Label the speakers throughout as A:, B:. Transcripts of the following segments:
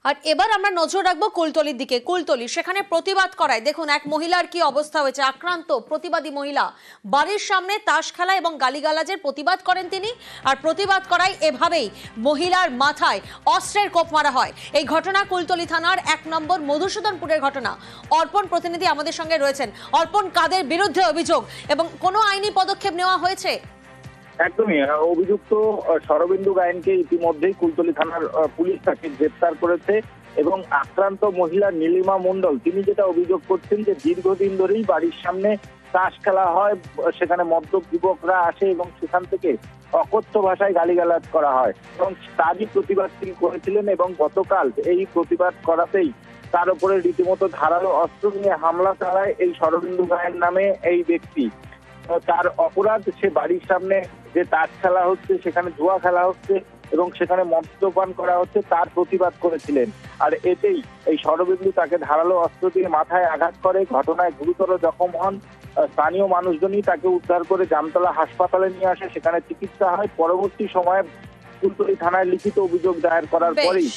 A: আর এবার আমরা নজর রাখবো কুলতলির দিকে। কুলতলি সেখানে প্রতিবাদ করায় দেখুন এক মহিলার কি অবস্থা হয়েছে। আক্রান্ত প্রতিবাদী মহিলা বাড়ির সামনে তাস খেলা এবং গালিগালাজের প্রতিবাদ করেন তিনি, আর প্রতিবাদ করায় এভাবেই মহিলার মাথায় অস্ত্রের কোপ মারা হয়। এই ঘটনা কুলতলি থানার 1 নম্বর মধুসূদনপুরের ঘটনা। অর্পণ প্রতিনিধি আমাদের সঙ্গে রয়েছেন। অর্পণ, কাদের বিরুদ্ধে অভিযোগ এবং কোনো আইনি পদক্ষেপ নেওয়া হয়েছে?
B: একদমই, অভিযুক্ত শরবিন্দু গায়েনকে ইতিমধ্যেই কুলতলি থানার পুলিশ তাকে গ্রেপ্তার করেছে এবং আক্রান্ত মহিলা নীলিমা মণ্ডল তিনি যেটা অভিযোগ করছেন যে দীর্ঘদিন ধরেই বাড়ির সামনে তাস খেলা হয়, সেখানে মদ্যপ যুবকরা আসে এবং সেখান থেকে অকথ্য ভাষায় গালিগালাজ করা হয় এবং তারই প্রতিবাদ তিনি করেছিলেন এবং গতকাল এই প্রতিবাদ করাতেই তার উপরে রীতিমতো ধারালো অস্ত্র নিয়ে হামলা চালায় এই শরবিন্দু গায়েন নামে এই ব্যক্তি। তার অপরাধ, সে বাড়ির সামনে যে তাস খেলা হচ্ছে, সেখানে জুয়া খেলা হচ্ছে এবং সেখানে মদ্যপান করা হচ্ছে, তার প্রতিবাদ করেছিলেন। আর এতেই এই শরবিন্দু তাকে ধারালো অস্ত্র দিয়ে মাথায় আঘাত করে, ঘটনায় গুরুতর জখম হন। স্থানীয় মানুষজনই তাকে উদ্ধার করে জামতলা হাসপাতালে নিয়ে আসে, সেখানে চিকিৎসা হয়। পরবর্তী সময়ে কুলতলি থানায় লিখিত অভিযোগ দায়ের করার পরেই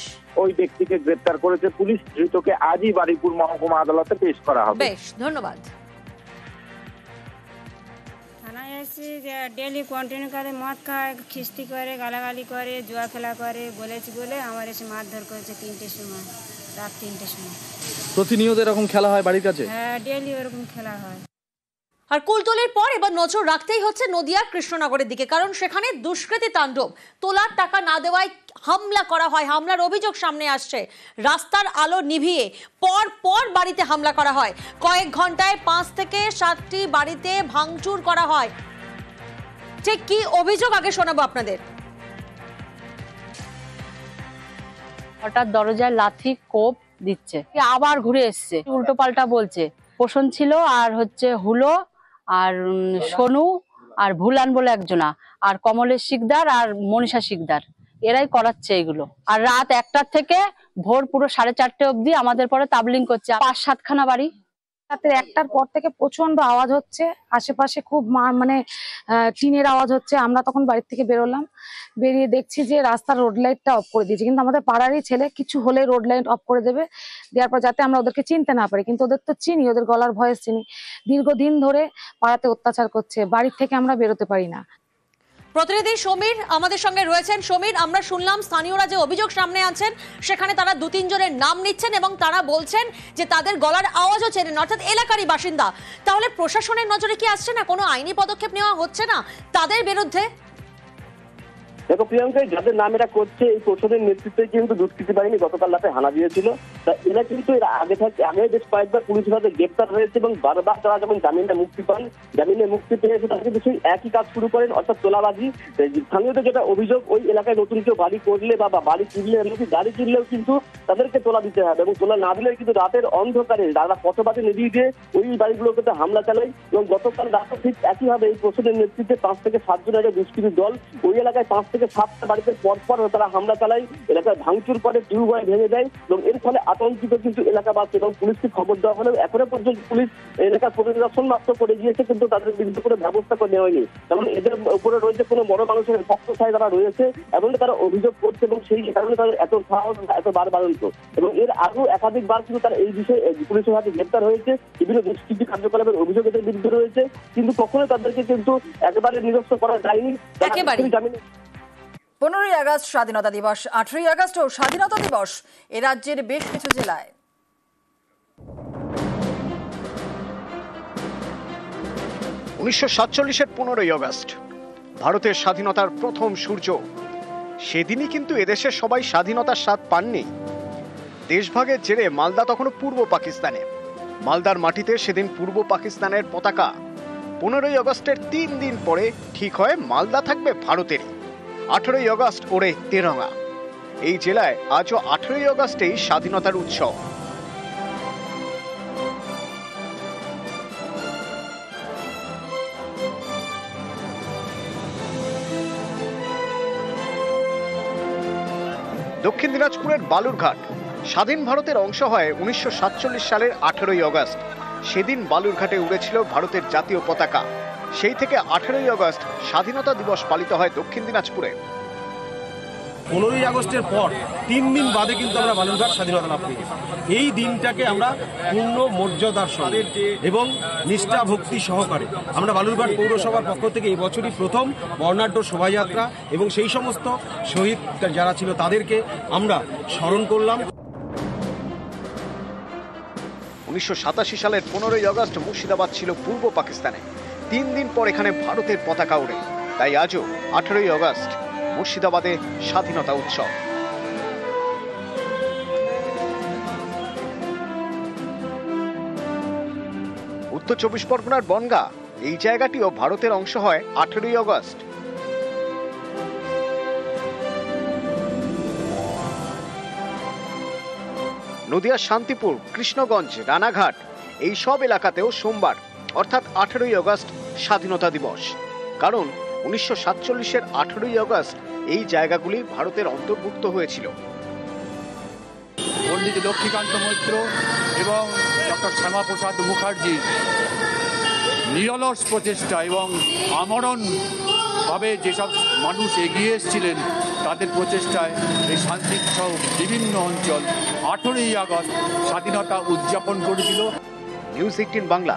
B: ওই ব্যক্তিকে গ্রেপ্তার করেছে পুলিশ। ধৃতকে আজই বারুইপুর মহকুমা আদালতে পেশ করা হবে।
A: বেশ, ধন্যবাদ।
C: ডেলি কন্টিনিউ করে মদ খায়, খিস্তি করে, গালাগালি করে, জুয়া খেলা করে বলেছি বলে আমার এসে মারধর করেছে 3টের সময়, রাত 3টের সময়।
D: প্রতিনিয়ত এরকম খেলা হয় বাড়ির কাছে?
C: হ্যাঁ, ডেলি ওরকম খেলা হয়।
A: আর কুলতলির পর এবার নজর রাখতেই হচ্ছে নদিয়ার কৃষ্ণনগরের দিকে, কারণ সেখানে দুষ্কৃতী তাণ্ডব। তোলার টাকা না দেওয়ায় হামলা করা হয়, হামলার অভিযোগ সামনে আসছে। রাস্তার আলো নিভিয়ে পর পর বাড়িতে হামলা করা হয়। কয়েক ঘন্টায় 5 থেকে 7টি বাড়িতে ভাঙচুর করা হয়। ঠিক কি অভিযোগ আগে শোনাবো আপনাদের।
E: হঠাৎ দরজায় লাথি কোপ দিচ্ছে, আবার ঘুরে এসছে, উল্টো পাল্টা বলছে। পোষণ ছিল আর হচ্ছে হুলো আর সোনু আর ভুলান বলে একজনা, আর কমলেশ শিকদার আর মনীষা শিকদার, এরাই করাচ্ছে এগুলো। আর রাত 1টার থেকে ভোর পুরো 4:30 অবধি আমাদের পরে তাবলিং করছে। 5-7খানা বাড়ি।
F: রাতে 1টার পর থেকে প্রচন্ড আওয়াজ হচ্ছে, আশেপাশে খুব মানে টিনের আওয়াজ হচ্ছে। আমরা তখন বাড়ির থেকে বেরোলাম, বেরিয়ে দেখছি যে রাস্তার রোড লাইটটা অফ করে দিয়েছে। কিন্তু আমাদের পাড়ারই ছেলে, কিছু হলে রোড লাইট অফ করে দেবে, দেওয়ার পর যাতে আমরা ওদেরকে চিনতে না পারি। কিন্তু ওদের তো চিনি, ওদের গলার ভয়েস চিনি। দীর্ঘদিন ধরে পাড়াতে অত্যাচার করছে, বাড়ির থেকে আমরা বেরোতে পারি না।
A: প্রতিনিধি সমীর আমাদের সঙ্গে রয়েছেন। সমীর, আমরা শুনলাম স্থানীয়রা যে অভিযোগ সামনে আনছেন সেখানে তারা 2-3 জনের নাম নিচ্ছেন এবং তারা বলছেন যে তাদের গলার আওয়াজও চেনেন, অর্থাৎ এলাকারই বাসিন্দা। তাহলে প্রশাসনের নজরে কি আসছে না, কোনো আইনি পদক্ষেপ নেওয়া হচ্ছে না তাদের বিরুদ্ধে?
G: দেখো প্রিয়াঙ্কা, যাদের নাম এরা করছে এই প্রশাসনের নেতৃত্বে কিন্তু দুষ্কৃতী বাহিনী গতকাল রাতে হানা দিয়েছিল। তা এরা কিন্তু এরা আগে বেশ কয়েকবার পুলিশ হাতে গ্রেপ্তার হয়েছে এবং বারবার তারা যখন জামিনে মুক্তি পান, জামিনে মুক্তি পেয়েছে তারা কিন্তু সেই একই কাজ শুরু করেন, অর্থাৎ তোলাবাজি। স্থানীয়দের যেটা অভিযোগ, ওই এলাকায় নতুন কেউ বাড়ি করলে বা বাড়ি কিনলে, এমনকি গাড়ি কিনলেও কিন্তু তাদেরকে তোলা দিতে হবে এবং তোলা না দিলে কিন্তু রাতের অন্ধকারে তারা পথবাদে নিভিয়ে দিয়ে ওই বাড়িগুলোকে হামলা চালায়। এবং গতকাল রাতে ঠিক একইভাবে এই প্রশাসনের নেতৃত্বে 5 থেকে 7 জনের দুষ্কৃতী দল ওই এলাকায় 5 থেকে 7টা বাড়িতে পরপর তারা হামলা চালায়, এলাকায় ভাঙচুর করে, টিউবওয়েল ভেঙে দেয় এবং এর ফলে আতঙ্কিত কিন্তু এলাকাবাসী। এবং পুলিশকে খবর দেওয়া হলেও এখনো পর্যন্ত পুলিশ এলাকার পরিদর্শন মাত্র করে গিয়েছে, কিন্তু তাদের বিরুদ্ধে কোনো ব্যবস্থা করে নেওয়া হয়নি। যেমন এদের উপরে রয়েছে কোনো বড় মানুষের পক্ষসায় তারা রয়েছে এবং তারা অভিযোগ করছে এবং সেই কারণে তাদের এত সাহস, এত বাড়ন্ত। এবং এর আগেও একাধিকবার কিন্তু তারা এই বিষয়ে পুলিশের হাতে গ্রেপ্তার হয়েছে, বিভিন্ন দুষ্কৃতী কার্যকলাপের অভিযোগ এদের বিরুদ্ধে রয়েছে, কিন্তু কখনোই তাদেরকে কিন্তু একেবারে নিরস্ত করা যায়নি।
H: 15ই আগস্ট স্বাধীনতা দিবস, 18ই আগস্টও স্বাধীনতা দিবস এ রাজ্যের বেশ কিছু জেলায়।
I: 1947-এর 15ই আগস্ট ভারতের স্বাধীনতার প্রথম সূর্য। সেদিনই কিন্তু এদেশের সবাই স্বাধীনতার স্বাদ পাননি। দেশভাগের জেরে মালদা তখনও পূর্ব পাকিস্তানে। মালদার মাটিতে সেদিন পূর্ব পাকিস্তানের পতাকা। 15ই আগস্টের 3 দিন পরে ঠিক হয় মালদা থাকবে ভারতেরই। 18ই আগস্ট ওড়ে তেরঙ্গা। এই জেলায় আজও 18ই আগস্টেই স্বাধীনতার উৎসব। দক্ষিণ দিনাজপুরের বালুরঘাট স্বাধীন ভারতের অংশ হয় 1947 সালের 18ই আগস্ট। সেদিন বালুরঘাটে উড়েছিল ভারতের জাতীয় পতাকা। সেই থেকে 18ই আগস্ট স্বাধীনতা দিবস পালিত হয় দক্ষিণ দিনাজপুরে।
J: 15ই আগস্টের পর 3 দিন বাদে কিন্তু আমরা বালুরঘাট স্বাধীনতা লাভ করি। এই দিনটাকে আমরা পূর্ণ মর্যাদার সঙ্গে এবং নিষ্ঠা ভক্তি সহকারে আমরা বালুরঘাট পৌরসভার পক্ষ থেকে এই বছরই প্রথম বর্ণাঢ্য শোভাযাত্রা এবং সেই সমস্ত শহীদ যারা ছিল তাদেরকে আমরা স্মরণ করলাম।
I: 1987 সালের 15ই আগস্ট মুর্শিদাবাদ ছিল পূর্ব পাকিস্তানে। 3 দিন পর এখানে ভারতের পতাকা ওড়ে। তাই আজও 18ই আগস্ট মুর্শিদাবাদে স্বাধীনতা উৎসব। উত্তর 24 পরগনার বনগাঁ, এই জায়গাটিও ভারতের অংশ হয় 18ই আগস্ট। নদিয়ার শান্তিপুর, কৃষ্ণগঞ্জ, রানাঘাট এই সব এলাকাতেও সোমবার অর্থাৎ 18ই আগস্ট স্বাধীনতা দিবস। কারণ 1947-এর 18ই আগস্ট এই জায়গাগুলি ভারতের অন্তর্ভুক্ত হয়েছিল।
K: পণ্ডিত লক্ষ্মীকান্ত মৈত্র এবং ডক্টর শ্যামাপ্রসাদ মুখার্জির নিরলস প্রচেষ্টা এবং আমরণভাবে যেসব মানুষ এগিয়ে এসেছিলেন তাদের প্রচেষ্টায় এই শান্তির সহ বিভিন্ন অঞ্চল 18ই আগস্ট স্বাধীনতা উদযাপন করেছিল।
I: নিউজ 18 বাংলা।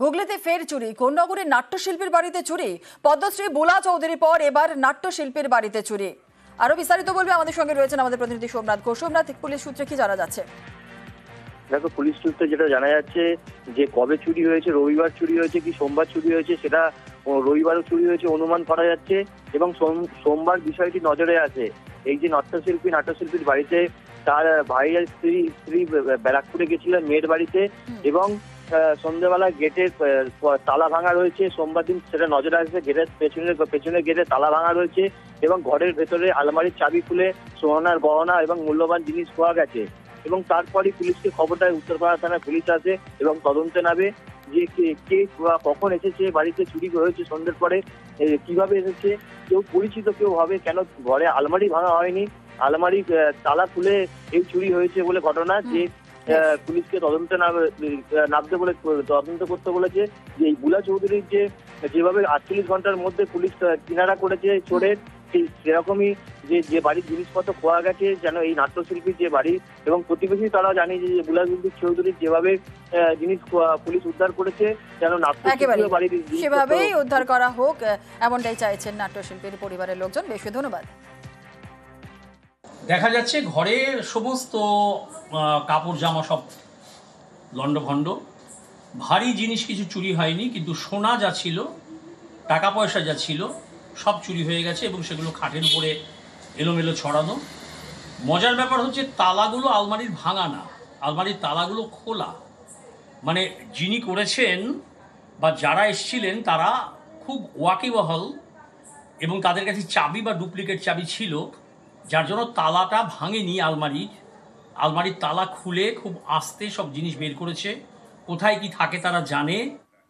H: হুগলিতে ফের চুরি, কোন্নগরের নাট্যশিল্পীর বাড়িতে চুরি। পদ্মশ্রী বুলা চৌধুরীর পর এবার নাট্যশিল্পীর বাড়িতে চুরি। আরো বিস্তারিত বলবে আমাদের সঙ্গে রয়েছেন আমাদের প্রতিনিধি সোমনাথ ঘোষ। সোমনাথ, পুলিশ সূত্রে কি জানা যাচ্ছে?
B: দেখো, পুলিশ সূত্রে যেটা জানা যাচ্ছে যে কবে চুরি হয়েছে, রবিবার চুরি হয়েছে কি সোমবার চুরি হয়েছে, সেটা রবিবারও চুরি হয়েছে অনুমান করা যাচ্ছে এবং সোমবার বিষয়টি নজরে আছে। এই যে নাট্যশিল্পীর বাড়িতে তার ভাইয়ের স্ত্রী ব্যারাকপুরে গেছিলেন মেয়ের বাড়িতে এবং সন্ধ্যেবেলা গেটের তালা ভাঙা রয়েছে। সোমবার দিন সেটা নজরে আসবে। গেটের পেছনে গেটে তালা ভাঙা রয়েছে এবং ঘরের ভেতরে আলমারির চাবি খুলে সোনার গহনা এবং মূল্যবান জিনিস পাওয়া গেছে। এবং তারপরই পুলিশকে খবর দেয়, উত্তরপাড়া থানায় পুলিশ আসে এবং তদন্তে নামে যে কে কখন এসেছে, বাড়িতে চুরি হয়েছে সন্ধ্যের পরে কিভাবে এসেছে, কেউ পরিচিত কেউ হবে, কেন ঘরে আলমারি ভাঙা হয়নি, আলমারি তালা খুলে এই চুরি হয়েছে বলে ঘটনা। যে পুলিশকে তদন্ত করতে বলেছে যে এই বুলা চৌধুরীর যেভাবে 48 ঘন্টার মধ্যে পুলিশ কিনারা করেছে চোরের, সেরকমই যে বাড়ির জিনিসপত্র খোয়া গেছে যেন এই নাট্যশিল্পীর যে বাড়ি এবং প্রতিবেশী তারা জানি যে বুলা চৌধুরীর যেভাবে জিনিস পুলিশ উদ্ধার করেছে যেন নাট্যশিল্পীর বাড়ির
H: সেভাবেই উদ্ধার করা হোক, এমনটাই চাইছেন নাট্যশিল্পীর পরিবারের লোকজন। বেশ ধন্যবাদ।
L: দেখা যাচ্ছে ঘরের সমস্ত কাপড় জামা সব লণ্ডভণ্ড, ভারী জিনিস কিছু চুরি হয়নি, কিন্তু সোনা যা ছিল, টাকা পয়সা যা ছিল সব চুরি হয়ে গেছে এবং সেগুলো খাটের উপরে এলোমেলো ছড়ানো। মজার ব্যাপার হচ্ছে তালাগুলো আলমারির ভাঙা না, আলমারির তালাগুলো খোলা। মানে যিনি করেছেন বা যারা এসেছিলেন তারা খুব ওয়াকিবহাল এবং তাদের কাছে চাবি বা ডুপ্লিকেট চাবি ছিল, যার জন্য তালাটা ভাঙেনি। আলমারির তালা খুলে খুব আস্তে সব জিনিস বের করেছে। কোথায় কি থাকে তারা জানে।